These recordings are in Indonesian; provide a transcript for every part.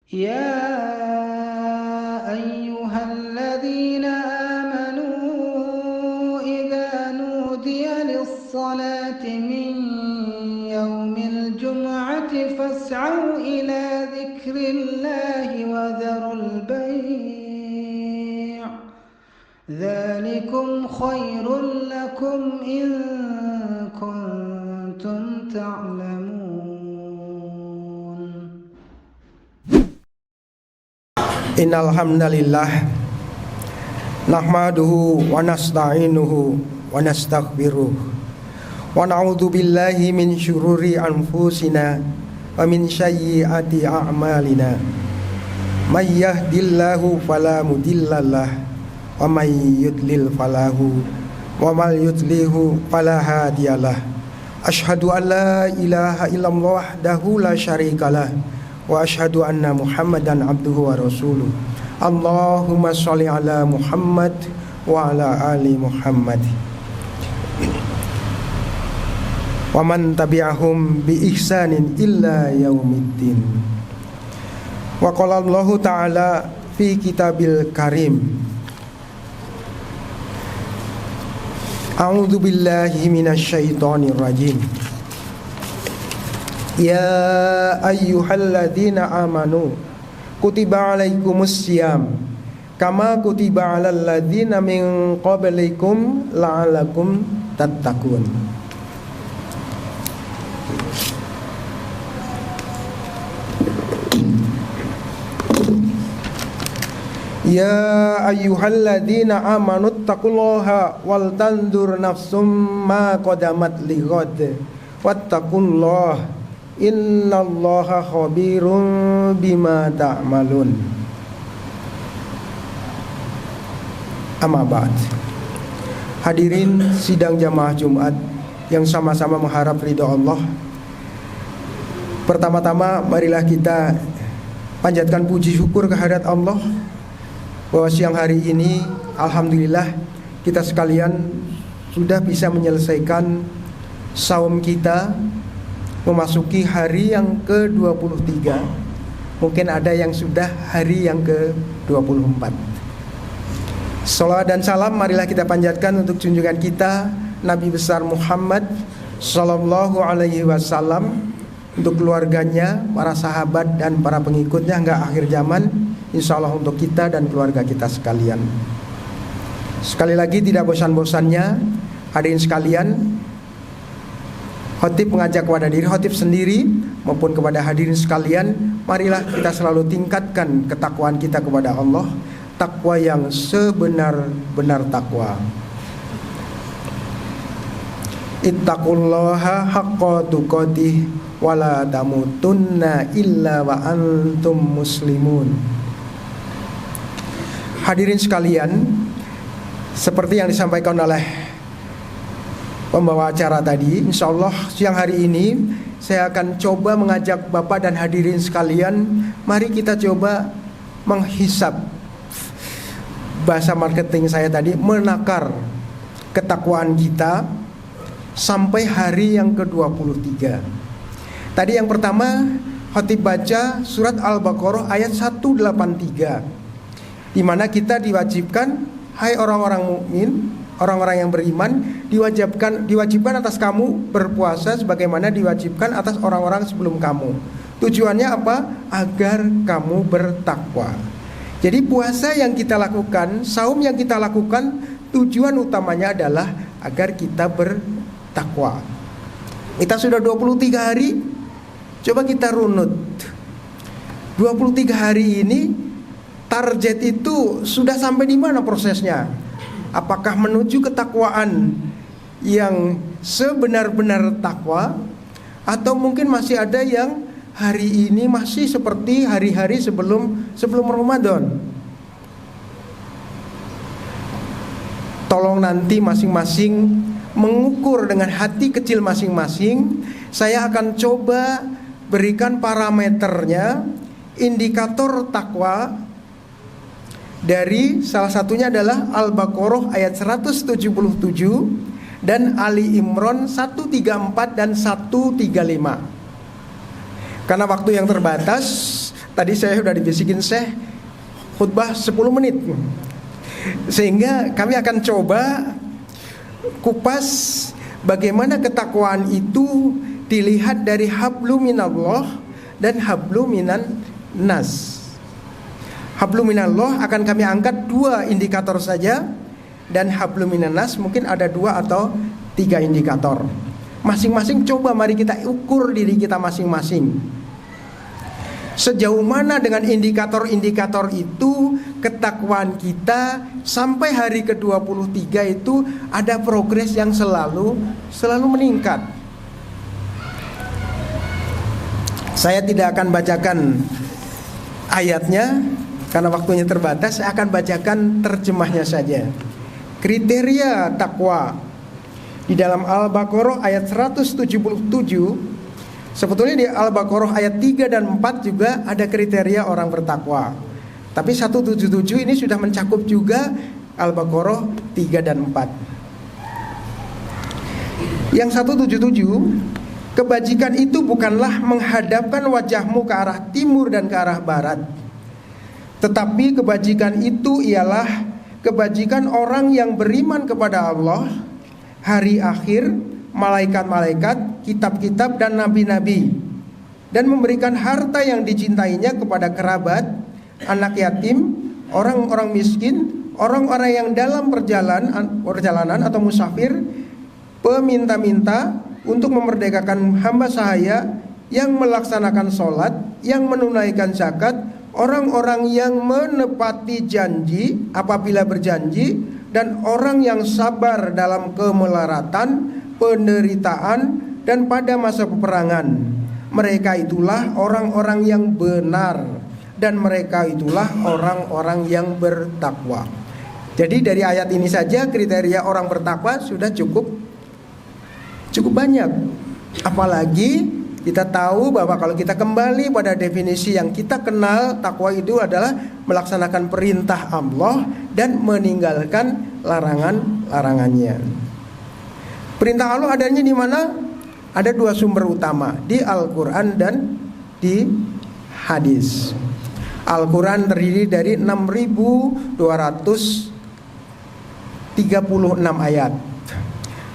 يا أيها الذين آمنوا إذا نودي للصلاة من يوم الجمعة فاسعوا إلى ذكر الله وذروا البيع ذلكم خير لكم إن كنتم تعلمون. Innal hamdalillah nahmaduhu wa nasta'inuhu wa nastaghfiruh wa na'udzu billahi min syururi anfusina wa min sayyiati a'malina may yahdihillahu fala mudhillalah wa may yudlil falahu wa may yudlilhu fala hadiyalah. Asyhadu an la ilaha illallah wahdahu la syarikalah wa asyhadu anna Muhammadan abduhu wa rasuluh. Allahumma sholli ala Muhammad wa ala ali Muhammad wa man tabi'ahum bi ihsanin illa yaumiddin. Wa qala Allahu ta'ala fi kitabil karim, a'udzu billahi minasy syaithanir rajim. Ya ayyuhalladzina amanu kutiba alaikumus syiyam kama kutiba alal ladzina min qablikum la'allakum tattaqun. Ya ayyuhalladzina amanu taqullaha wal tanzur nafsum ma qadamat lighad wattaqullaha innallaha khabirun bima ta'malun. Amma ba'd. Hadirin sidang jamaah Jumat yang sama-sama mengharap ridha Allah, pertama-tama marilah kita panjatkan puji syukur kehadirat Allah bahwa siang hari ini alhamdulillah kita sekalian sudah bisa menyelesaikan saum kita, memasuki hari yang ke-23. Mungkin ada yang sudah hari yang ke-24. Salawat dan salam marilah kita panjatkan untuk junjungan kita Nabi besar Muhammad sallallahu alaihi wasallam, untuk keluarganya, para sahabat dan para pengikutnya hingga akhir zaman, insyaallah untuk kita dan keluarga kita sekalian. Sekali lagi tidak bosan-bosannya hadirin sekalian, khotib mengajak kepada diri khotib sendiri maupun kepada hadirin sekalian, marilah kita selalu tingkatkan ketakwaan kita kepada Allah, takwa yang sebenar-benar takwa. Ittaqullaha haqqa tuqatih wa la tamutunna illa wa antum muslimun. Hadirin sekalian, seperti yang disampaikan oleh pembawa acara tadi, insya Allah siang hari ini saya akan coba mengajak Bapak dan hadirin sekalian, mari kita coba menghisap, bahasa marketing saya tadi, menakar ketakwaan kita sampai hari yang ke-23. Tadi yang pertama khotib baca surat Al-Baqarah ayat 183, di mana kita diwajibkan, hai orang-orang mukmin, orang-orang yang beriman, diwajibkan atas kamu berpuasa sebagaimana diwajibkan atas orang-orang sebelum kamu. Tujuannya apa? Agar kamu bertakwa. Jadi puasa yang kita lakukan, saum yang kita lakukan, tujuan utamanya adalah agar kita bertakwa. Kita sudah 23 hari, coba kita runut. 23 hari ini target itu sudah sampai di mana prosesnya? Apakah menuju ketakwaan yang sebenar-benar takwa, atau mungkin masih ada yang hari ini masih seperti hari-hari sebelum Ramadan? Tolong nanti masing-masing mengukur dengan hati kecil masing-masing. Saya akan coba berikan parameternya, indikator takwa. Dari salah satunya adalah Al-Baqarah ayat 177 dan Ali Imran 134 dan 135. Karena waktu yang terbatas, Tadi saya sudah dibisikin Syekh khutbah 10 menit. Sehingga kami akan coba kupas bagaimana ketakwaan itu dilihat dari hablu minallah dan hablu minan nas. Hablu minallah akan kami angkat 2 indikator saja, dan hablu minan nas mungkin ada 2 atau 3 indikator. Masing-masing coba mari kita ukur diri kita masing-masing. Sejauh mana dengan indikator-indikator itu ketakwaan kita sampai hari ke-23 itu ada progres yang selalu meningkat. Saya tidak akan bacakan ayatnya karena waktunya terbatas. Saya akan bacakan terjemahnya saja. Kriteria takwa di dalam Al-Baqarah ayat 177. Sebetulnya di Al-Baqarah ayat 3 dan 4 juga ada kriteria orang bertakwa. Tapi 177 ini sudah mencakup juga Al-Baqarah 3 dan 4. Yang 177, kebajikan itu bukanlah menghadapkan wajahmu ke arah timur dan ke arah barat. Tetapi kebajikan itu ialah kebajikan orang yang beriman kepada Allah, hari akhir, malaikat-malaikat, kitab-kitab dan nabi-nabi, dan memberikan harta yang dicintainya kepada kerabat, anak yatim, orang-orang miskin, orang-orang yang dalam perjalanan atau musafir, peminta-minta, untuk memerdekakan hamba sahaya yang melaksanakan sholat, yang menunaikan zakat, orang-orang yang menepati janji apabila berjanji, dan orang yang sabar dalam kemelaratan, penderitaan, dan pada masa peperangan. Mereka itulah orang-orang yang benar, dan mereka itulah orang-orang yang bertakwa. Jadi dari ayat ini saja kriteria orang bertakwa sudah cukup banyak. Apalagi kita tahu bahwa kalau kita kembali pada definisi yang kita kenal, takwa itu adalah melaksanakan perintah Allah dan meninggalkan larangan-larangannya. Perintah Allah adanya di mana? Ada 2 sumber utama, di Al-Quran dan di hadis. Al-Quran terdiri dari 6.236 ayat.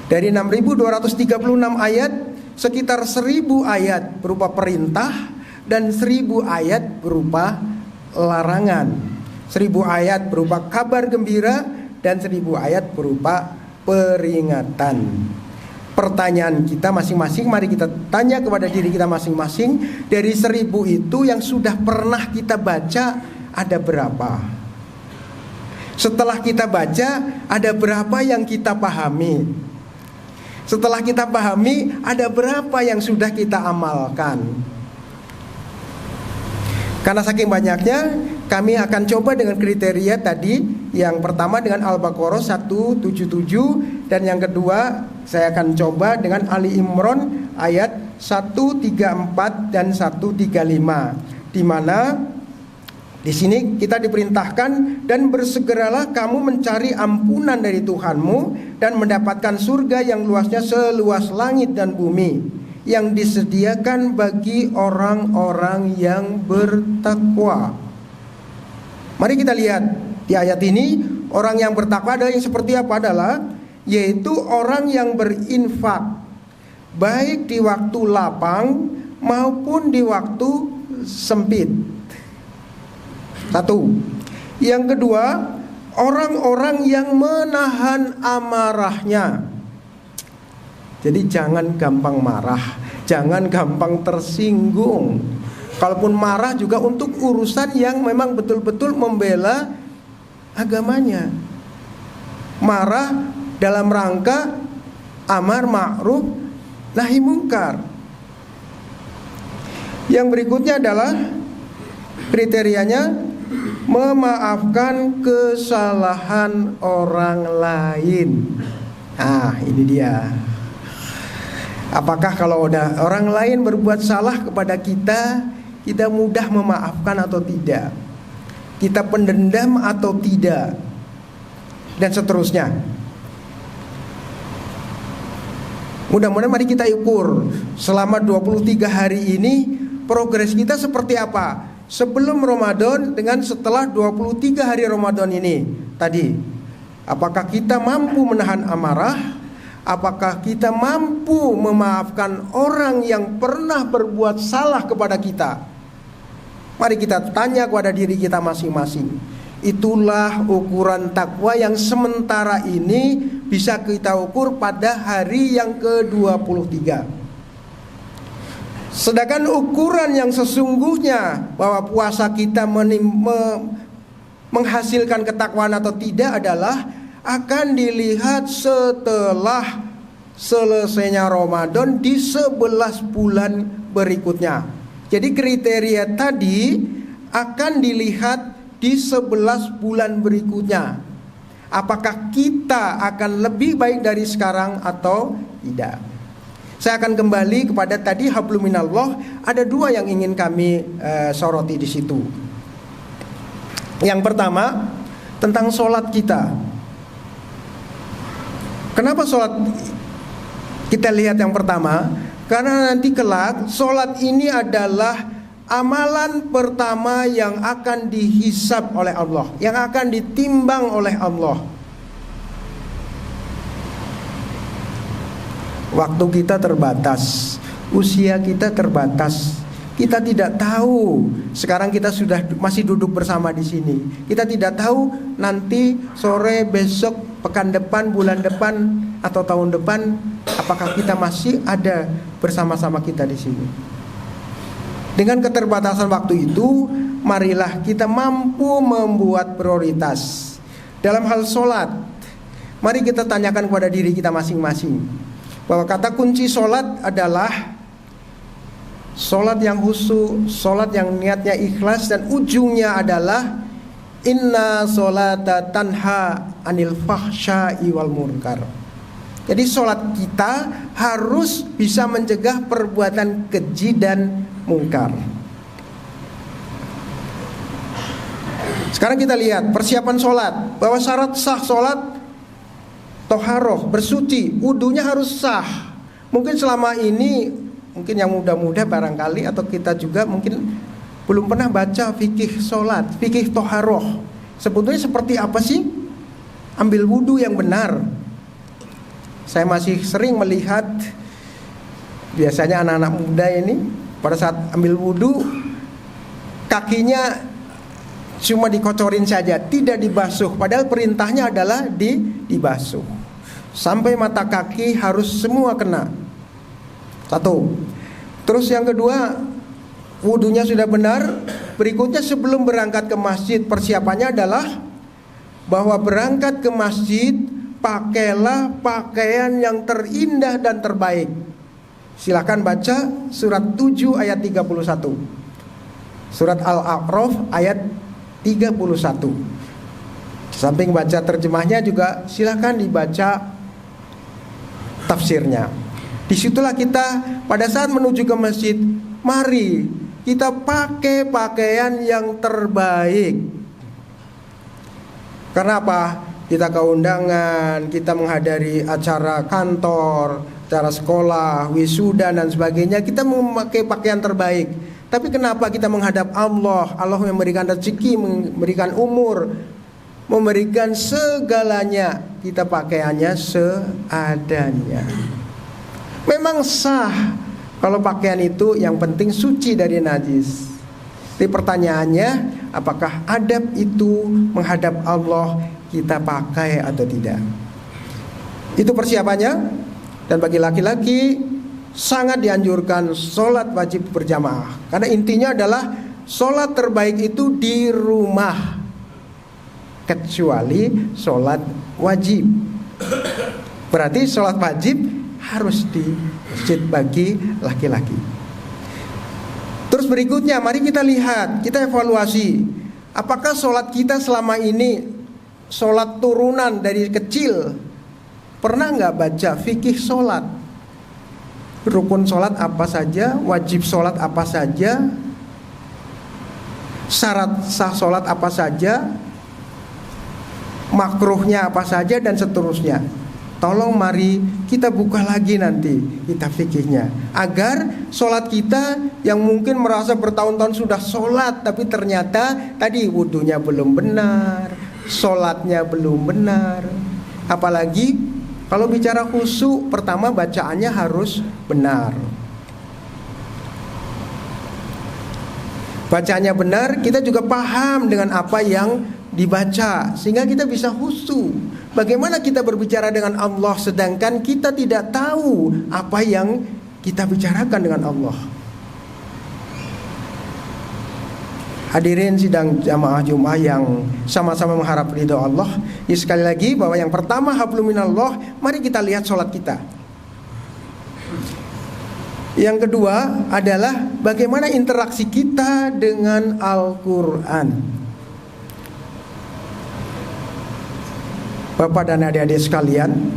Dari 6.236 ayat, sekitar 1.000 ayat berupa perintah dan 1.000 ayat berupa larangan. 1.000 ayat berupa kabar gembira dan 1.000 ayat berupa peringatan. Pertanyaan kita masing-masing, mari kita tanya kepada diri kita masing-masing, dari 1.000 itu yang sudah pernah kita baca ada berapa? Setelah kita baca, ada berapa yang kita pahami? Setelah kita pahami, ada berapa yang sudah kita amalkan? Karena saking banyaknya, kami akan coba dengan kriteria tadi. Yang pertama dengan Al-Baqarah 177, dan yang kedua saya akan coba dengan Ali Imran ayat 134 dan 135, di mana di sini kita diperintahkan, dan bersegeralah kamu mencari ampunan dari Tuhanmu dan mendapatkan surga yang luasnya seluas langit dan bumi, yang disediakan bagi orang-orang yang bertakwa. Mari kita lihat di ayat ini, orang yang bertakwa adalah yang seperti apa? Adalah yaitu orang yang berinfak baik di waktu lapang maupun di waktu sempit. 1. Yang kedua, orang-orang yang menahan amarahnya. Jadi jangan gampang marah, jangan gampang tersinggung. Kalaupun marah juga untuk urusan yang memang betul-betul membela agamanya. Marah dalam rangka amar ma'ruf nahi mungkar. Yang berikutnya adalah kriterianya memaafkan kesalahan orang lain. Nah, ini dia. Apakah kalau ada orang lain berbuat salah kepada kita, kita mudah memaafkan atau tidak? Kita pendendam atau tidak? Dan seterusnya. Mudah-mudahan mari kita ukur selama 23 hari ini progres kita seperti apa sebelum Ramadan dengan setelah 23 hari Ramadan ini tadi. Apakah kita mampu menahan amarah? Apakah kita mampu memaafkan orang yang pernah berbuat salah kepada kita? Mari kita tanya kepada diri kita masing-masing. Itulah ukuran takwa yang sementara ini bisa kita ukur pada hari yang ke-23. Sedangkan ukuran yang sesungguhnya bahwa puasa kita menghasilkan ketakwaan atau tidak adalah akan dilihat setelah selesainya Ramadan di 11 bulan berikutnya. Jadi kriteria tadi akan dilihat di 11 bulan berikutnya. Apakah kita akan lebih baik dari sekarang atau tidak? Saya akan kembali kepada tadi hablum minallah. Ada dua yang ingin kami soroti di situ. Yang pertama tentang sholat kita. Kenapa sholat kita lihat yang pertama? Karena nanti kelak sholat ini adalah amalan pertama yang akan dihisab oleh Allah, yang akan ditimbang oleh Allah. Waktu kita terbatas, usia kita terbatas. Kita tidak tahu sekarang kita sudah masih duduk bersama di sini. Kita tidak tahu nanti sore, besok, pekan depan, bulan depan atau tahun depan apakah kita masih ada bersama-sama kita di sini. Dengan keterbatasan waktu itu, marilah kita mampu membuat prioritas dalam hal sholat. Mari kita tanyakan kepada diri kita masing-masing bahwa kata kunci sholat adalah sholat yang khusyuk, sholat yang niatnya ikhlas, dan ujungnya adalah inna sholata tanha anil fahsya'i wal munkar. Jadi sholat kita harus bisa mencegah perbuatan keji dan mungkar. Sekarang kita lihat persiapan sholat, bahwa syarat sah sholat toharoh, bersuci, wudunya harus sah. Mungkin selama ini mungkin yang muda-muda barangkali atau kita juga mungkin belum pernah baca fikih sholat, fikih toharoh. Sebetulnya seperti apa sih ambil wudhu yang benar? Saya masih sering melihat biasanya anak-anak muda ini pada saat ambil wudhu kakinya cuma dikocorin saja, tidak dibasuh. Padahal perintahnya adalah dibasuh. Sampai mata kaki harus semua kena. Satu. Terus yang kedua, wudunya sudah benar. Berikutnya sebelum berangkat ke masjid, persiapannya adalah bahwa berangkat ke masjid, pakailah pakaian yang terindah dan terbaik. Silakan baca surat 7 ayat 31. Surat Al-A'raf ayat 31. Samping baca terjemahnya juga silakan dibaca tafsirnya. Disitulah kita pada saat menuju ke masjid, mari kita pakai pakaian yang terbaik. Karena apa? Kita ke undangan, kita menghadiri acara kantor, acara sekolah, wisuda dan sebagainya, kita memakai pakaian terbaik. Tapi kenapa kita menghadap Allah? Allah memberikan rezeki, memberikan umur, memberikan segalanya. Kita pakaiannya seadanya. Memang sah kalau pakaian itu yang penting suci dari najis. Tapi pertanyaannya, apakah adab itu menghadap Allah kita pakai atau tidak? Itu persiapannya. Dan bagi laki-laki sangat dianjurkan sholat wajib berjamaah. Karena intinya adalah sholat terbaik itu di rumah, kecuali sholat wajib. Berarti sholat wajib harus di masjid bagi laki-laki. Terus berikutnya, mari kita lihat, kita evaluasi. Apakah sholat kita selama ini sholat turunan dari kecil? Pernah nggak baca fikih sholat? Rukun sholat apa saja, wajib sholat apa saja, syarat sah sholat apa saja, makruhnya apa saja, dan seterusnya. Tolong mari kita buka lagi nanti kitab fikihnya, agar sholat kita yang mungkin merasa bertahun-tahun sudah sholat, tapi ternyata tadi wudunya belum benar, sholatnya belum benar. Apalagi kalau bicara khusyuk, pertama bacaannya harus benar. Bacaannya benar, kita juga paham dengan apa yang dibaca, sehingga kita bisa khusyuk. Bagaimana kita berbicara dengan Allah sedangkan kita tidak tahu apa yang kita bicarakan dengan Allah. Hadirin sidang jamaah Jumat yang sama-sama mengharap ridho Allah. Ya, sekali lagi bahwa yang pertama hablum minallah, mari kita lihat sholat kita. Yang kedua adalah bagaimana interaksi kita dengan Al-Quran. Bapak dan adik-adik sekalian,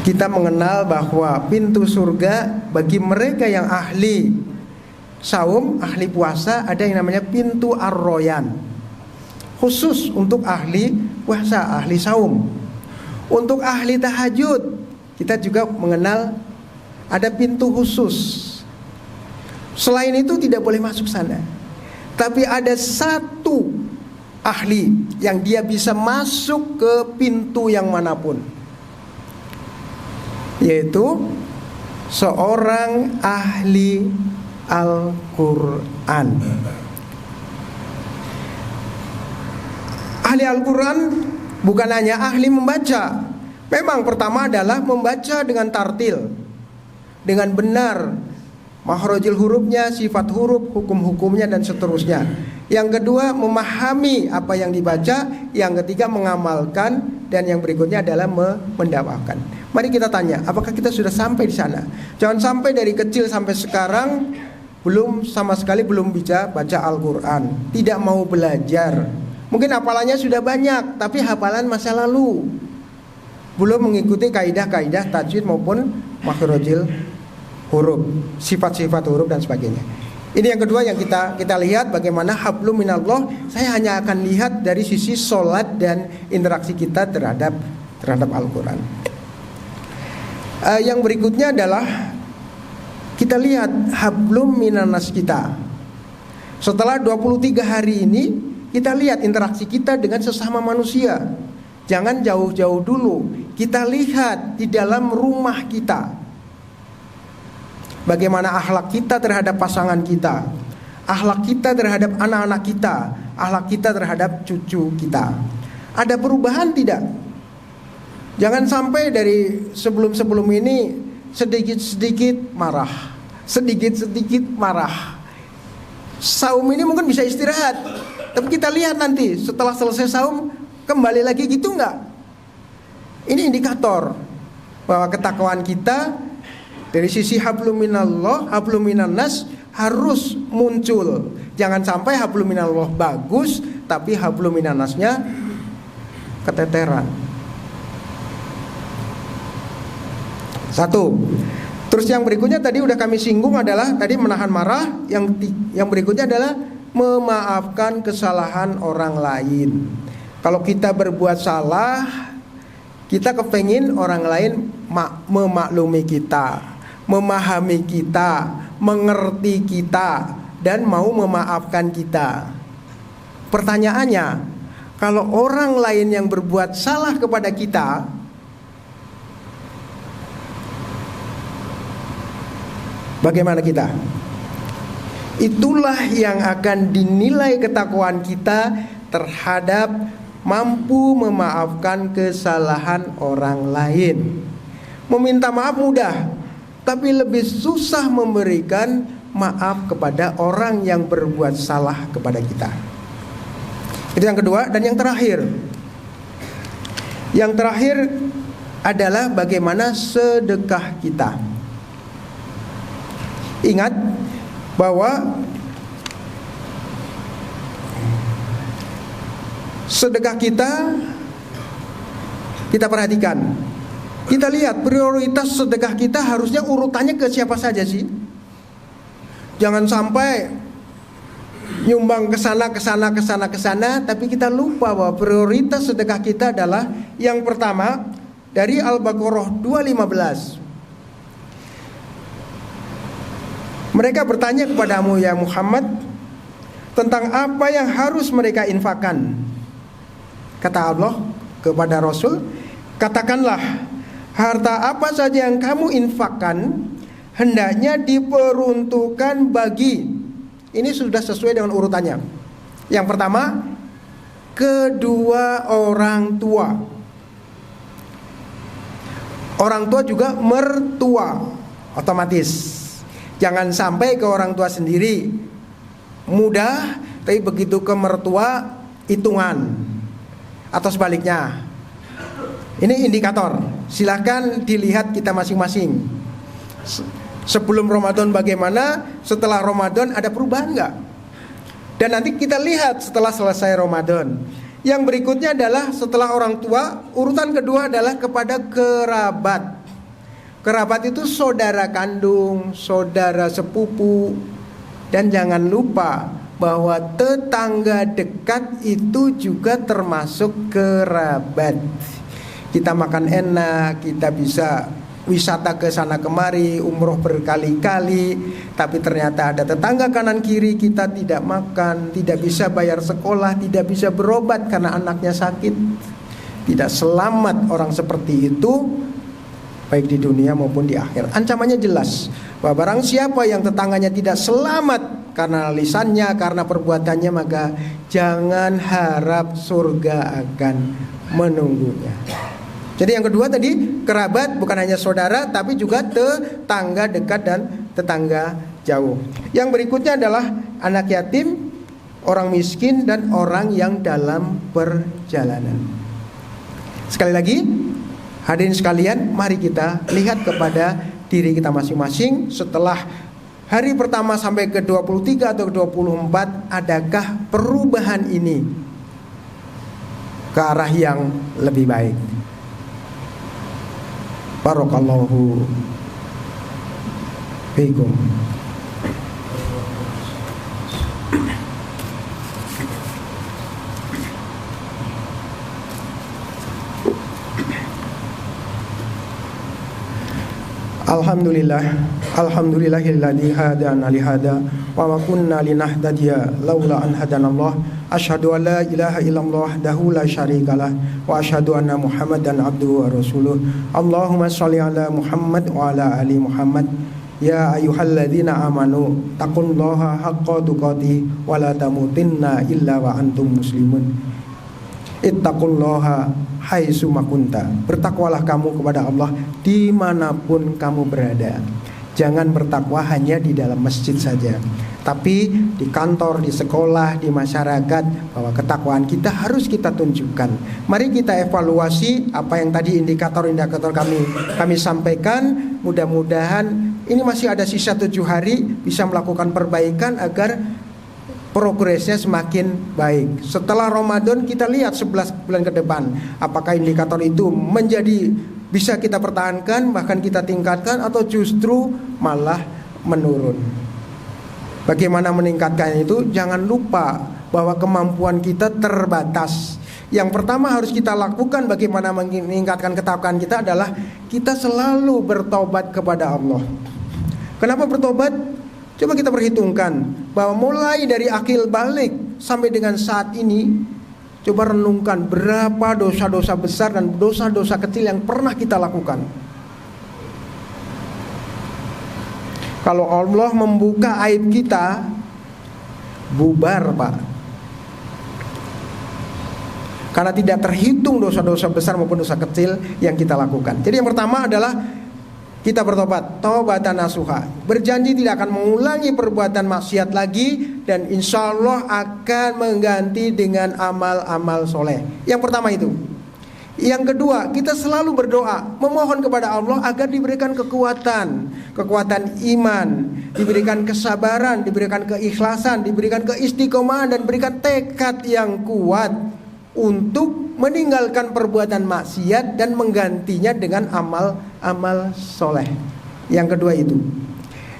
kita mengenal bahwa pintu surga bagi mereka yang ahli saum, ahli puasa, ada yang namanya pintu Ar-Royan, khusus untuk ahli puasa, ahli saum. Untuk ahli tahajud, kita juga mengenal ada pintu khusus. Selain itu tidak boleh masuk sana. Tapi ada satu ahli yang dia bisa masuk ke pintu yang manapun, yaitu seorang ahli Al-Quran. Ahli Al-Quran bukan hanya ahli membaca. Memang pertama adalah membaca dengan tartil, dengan benar, makhrajul hurufnya, sifat huruf, hukum-hukumnya dan seterusnya. Yang kedua memahami apa yang dibaca. Yang ketiga mengamalkan. Dan yang berikutnya adalah mendakwakan. Mari kita tanya, apakah kita sudah sampai di sana? Jangan sampai dari kecil sampai sekarang belum sama sekali belum bisa baca Al-Quran, tidak mau belajar. Mungkin hafalannya sudah banyak, tapi hafalan masa lalu, belum mengikuti kaidah-kaidah tajwid maupun makhrajul huruf, sifat-sifat huruf dan sebagainya. Ini yang kedua yang kita lihat bagaimana hablum minallah. Saya hanya akan lihat dari sisi sholat dan interaksi kita terhadap Al-Quran. Yang berikutnya adalah kita lihat hablum minanas kita. Setelah 23 hari ini, kita lihat interaksi kita dengan sesama manusia. Jangan jauh-jauh dulu, kita lihat di dalam rumah kita. Bagaimana akhlak kita terhadap pasangan kita, akhlak kita terhadap anak-anak kita, akhlak kita terhadap cucu kita. Ada perubahan tidak? Jangan sampai dari sebelum-sebelum ini sedikit-sedikit marah, sedikit-sedikit marah. Saum ini mungkin bisa istirahat, tapi kita lihat nanti setelah selesai saum kembali lagi gitu enggak? Ini indikator bahwa ketakwaan kita dari sisi hablum minallah, hablum minannas harus muncul. Jangan sampai hablum minallah bagus tapi hablum minannasnya keteteran. Satu. Terus yang berikutnya tadi udah kami singgung adalah tadi menahan marah. Yang berikutnya adalah memaafkan kesalahan orang lain. Kalau kita berbuat salah, kita kepengin orang lain memaklumi kita, memahami kita, mengerti kita, dan mau memaafkan kita. Pertanyaannya, kalau orang lain yang berbuat salah kepada kita, bagaimana kita? Itulah yang akan dinilai ketakwaan kita terhadap mampu memaafkan kesalahan orang lain. Meminta maaf mudah, tapi lebih susah memberikan maaf kepada orang yang berbuat salah kepada kita. Itu yang kedua. Dan yang terakhir, adalah bagaimana sedekah kita. Ingat bahwa sedekah kita perhatikan. Kita lihat prioritas sedekah kita harusnya urutannya ke siapa saja sih? Jangan sampai nyumbang ke sana, tapi kita lupa bahwa prioritas sedekah kita adalah yang pertama dari Al-Baqarah 215. Mereka bertanya kepadamu ya Muhammad tentang apa yang harus mereka infakkan. Kata Allah kepada Rasul, katakanlah, harta apa saja yang kamu infakkan hendaknya diperuntukkan bagi. Ini sudah sesuai dengan urutannya. Yang pertama, kedua orang tua. Orang tua juga mertua, otomatis. Jangan sampai ke orang tua sendiri mudah, tapi begitu ke mertua hitungan, atau sebaliknya. Ini indikator. Silahkan dilihat kita masing-masing. Sebelum Ramadan bagaimana, setelah Ramadan ada perubahan enggak? Dan nanti kita lihat setelah selesai Ramadan. Yang berikutnya adalah setelah orang tua, urutan kedua adalah kepada kerabat. Kerabat itu saudara kandung, saudara sepupu. Dan jangan lupa bahwa tetangga dekat itu juga termasuk kerabat. Kita makan enak, kita bisa wisata ke sana kemari, umroh berkali-kali, tapi ternyata ada tetangga kanan kiri kita tidak makan, tidak bisa bayar sekolah, tidak bisa berobat karena anaknya sakit. Tidak selamat orang seperti itu, baik di dunia maupun di akhir. Ancamannya jelas, bahwa barang siapa yang tetangganya tidak selamat karena lisannya, karena perbuatannya, maka jangan harap surga akan menunggunya. Jadi yang kedua tadi, kerabat bukan hanya saudara, tapi juga tetangga dekat dan tetangga jauh. Yang berikutnya adalah anak yatim, orang miskin, dan orang yang dalam perjalanan. Sekali lagi, hadirin sekalian, mari kita lihat kepada diri kita masing-masing. Setelah hari pertama sampai ke 23 atau ke 24, adakah perubahan ini ke arah yang lebih baik? Barakallahu fiikum. Alhamdulillahilladzi hadana li hada wa ma kunna linahtadiya laula an hadanallah. Asyhadu an la ilaha illallah wahdahu la syarikalah wa asyhadu anna Muhammadan abduhu wa rasuluh. Allahumma shalli ala Muhammad wa ala ali Muhammad. Ya ayyuhalladzina amanu taqullaha haqqa tuqatih wa la tamutunna illa wa antum muslimun. Ittaqullaha haitsu makunta. Bertakwalah kamu kepada Allah dimanapun kamu berada. Jangan bertakwa hanya di dalam masjid saja, tapi di kantor, di sekolah, di masyarakat, bahwa ketakwaan kita harus kita tunjukkan. Mari kita evaluasi apa yang tadi indikator-indikator kami sampaikan. Mudah-mudahan ini masih ada sisa 7 hari bisa melakukan perbaikan agar progresnya semakin baik. Setelah Ramadan kita lihat 11 bulan ke depan, apakah indikator itu menjadi bisa kita pertahankan, bahkan kita tingkatkan, atau justru malah menurun. Bagaimana meningkatkan itu? Jangan lupa bahwa kemampuan kita terbatas. Yang pertama harus kita lakukan bagaimana meningkatkan ketakwaan kita adalah kita selalu bertobat kepada Allah. Kenapa bertobat? Coba kita perhitungkan bahwa mulai dari akil balik sampai dengan saat ini, coba renungkan berapa dosa-dosa besar dan dosa-dosa kecil yang pernah kita lakukan. Kalau Allah membuka aib kita, bubar Pak. Karena tidak terhitung dosa-dosa besar maupun dosa kecil yang kita lakukan. Jadi yang pertama adalah kita bertobat, taubatan nasuha, berjanji tidak akan mengulangi perbuatan maksiat lagi, dan insya Allah akan mengganti dengan amal-amal soleh. Yang pertama itu. Yang kedua, kita selalu berdoa, memohon kepada Allah agar diberikan kekuatan iman, diberikan kesabaran, diberikan keikhlasan, diberikan keistiqomahan, dan berikan tekad yang kuat untuk meninggalkan perbuatan maksiat dan menggantinya dengan amal soleh. Yang kedua itu.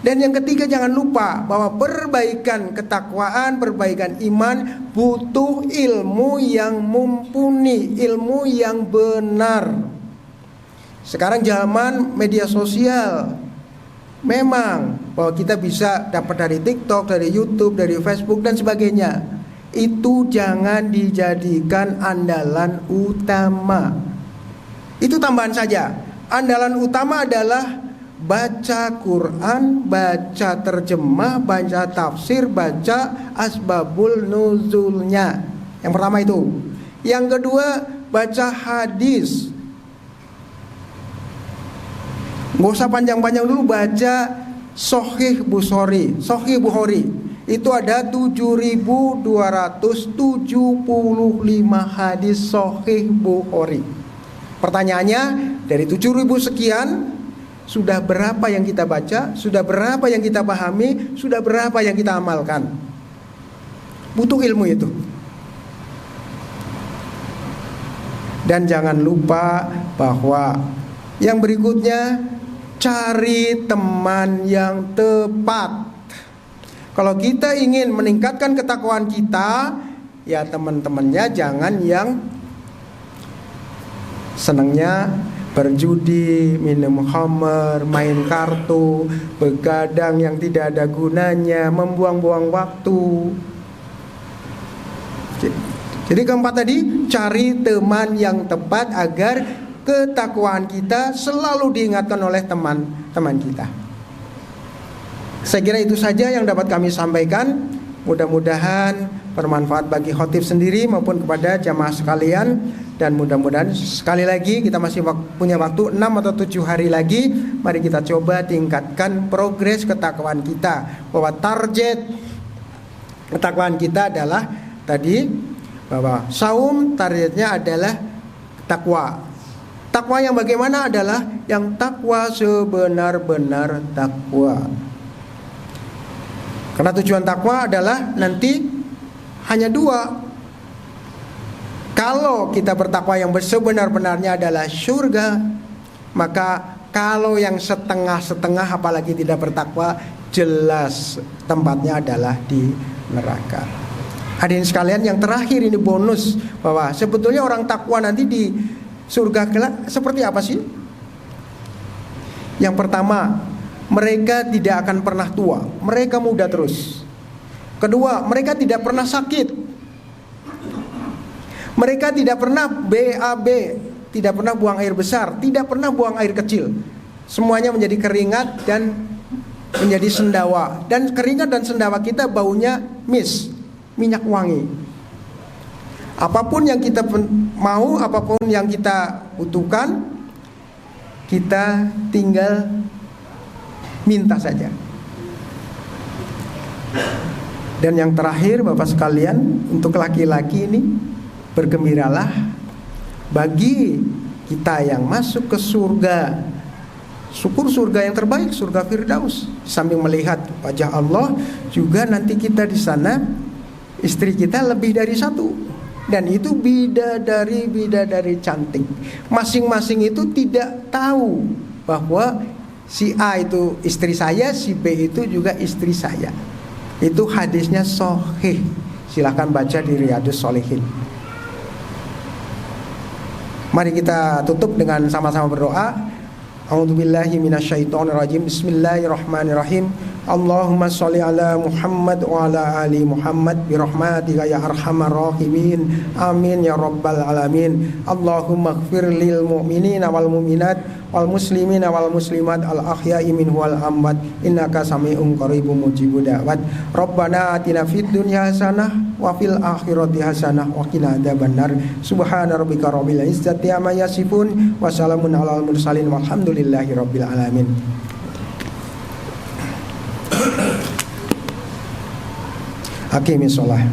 Dan yang ketiga, jangan lupa bahwa perbaikan ketakwaan, perbaikan iman butuh ilmu yang mumpuni, ilmu yang benar. Sekarang zaman media sosial. Memang bahwa kita bisa dapat dari TikTok, dari YouTube, dari Facebook dan sebagainya. Itu jangan dijadikan andalan utama. Itu tambahan saja. Andalan utama adalah baca Quran, baca terjemah, baca tafsir, baca asbabul nuzulnya. Yang pertama itu. Yang kedua, baca hadis. Nggak usah panjang-panjang dulu, baca Sahih Bukhari. Itu ada 7.275 hadis Sahih Bukhari. Pertanyaannya, dari 7.000 sekian, sudah berapa yang kita baca, sudah berapa yang kita pahami, sudah berapa yang kita amalkan? Butuh ilmu itu. Dan jangan lupa bahwa yang berikutnya, cari teman yang tepat. Kalau kita ingin meningkatkan ketakwaan kita, ya teman-temannya jangan yang senangnya berjudi, minum khamr, main kartu, begadang yang tidak ada gunanya, membuang-buang waktu. Jadi keempat tadi, cari teman yang tepat agar ketakwaan kita selalu diingatkan oleh teman-teman kita. Saya kira itu saja yang dapat kami sampaikan. Mudah-mudahan bermanfaat bagi khotib sendiri maupun kepada jamaah sekalian. Dan mudah-mudahan sekali lagi kita masih punya waktu 6 atau 7 hari lagi. Mari kita coba tingkatkan progres ketakwaan kita. Bahwa target ketakwaan kita adalah tadi, bahwa saum targetnya adalah takwa. Takwa yang bagaimana adalah yang takwa sebenar-benar takwa. Karena tujuan takwa adalah nanti hanya 2. Kalau kita bertakwa yang sebenar-benarnya adalah surga, maka kalau yang setengah-setengah apalagi tidak bertakwa, jelas tempatnya adalah di neraka. Hadirin sekalian, yang terakhir ini bonus, bahwa sebetulnya orang takwa nanti di surga kelak seperti apa sih? Yang pertama, mereka tidak akan pernah tua, mereka muda terus. Kedua, mereka tidak pernah sakit. Mereka tidak pernah BAB, tidak pernah buang air besar, tidak pernah buang air kecil. Semuanya menjadi keringat dan menjadi sendawa. Dan keringat dan sendawa kita baunya minyak wangi. Apapun yang kita mau, apapun yang kita butuhkan, kita tinggal minta saja. Dan yang terakhir Bapak sekalian, untuk laki-laki ini, bergembiralah bagi kita yang masuk ke surga. Syukur surga yang terbaik, surga Firdaus. Sambil melihat wajah Allah, juga nanti kita di sana, istri kita lebih dari 1. Dan itu bidadari cantik. Masing-masing itu tidak tahu bahwa si A itu istri saya, si B itu juga istri saya. Itu hadisnya sahih. Silahkan baca di Riyadhus Shalihin. Mari kita tutup dengan sama-sama berdoa. A'udzubillahi minasyaitonirrajim. Bismillahirrahmanirrahim. Allahumma sholli ala Muhammad wa ala ali Muhammad birahmatika ya arhamar rahimin. Amin ya rabbal alamin. Allahumma ighfir lil mu'minina wal mu'minat wal muslimina wal muslimat al ahya'i minhum wal amwat innaka sami'un qaribun mujibud da'wat. Rabbana atina fid dunya hasanah wa fil akhirati hasanah wa qina adzabannar. Subhana rabbika rabbil izzati amma yasifun wa salamun alal mursalin walhamdulillahi rabbil alamin. Aqimis shalah.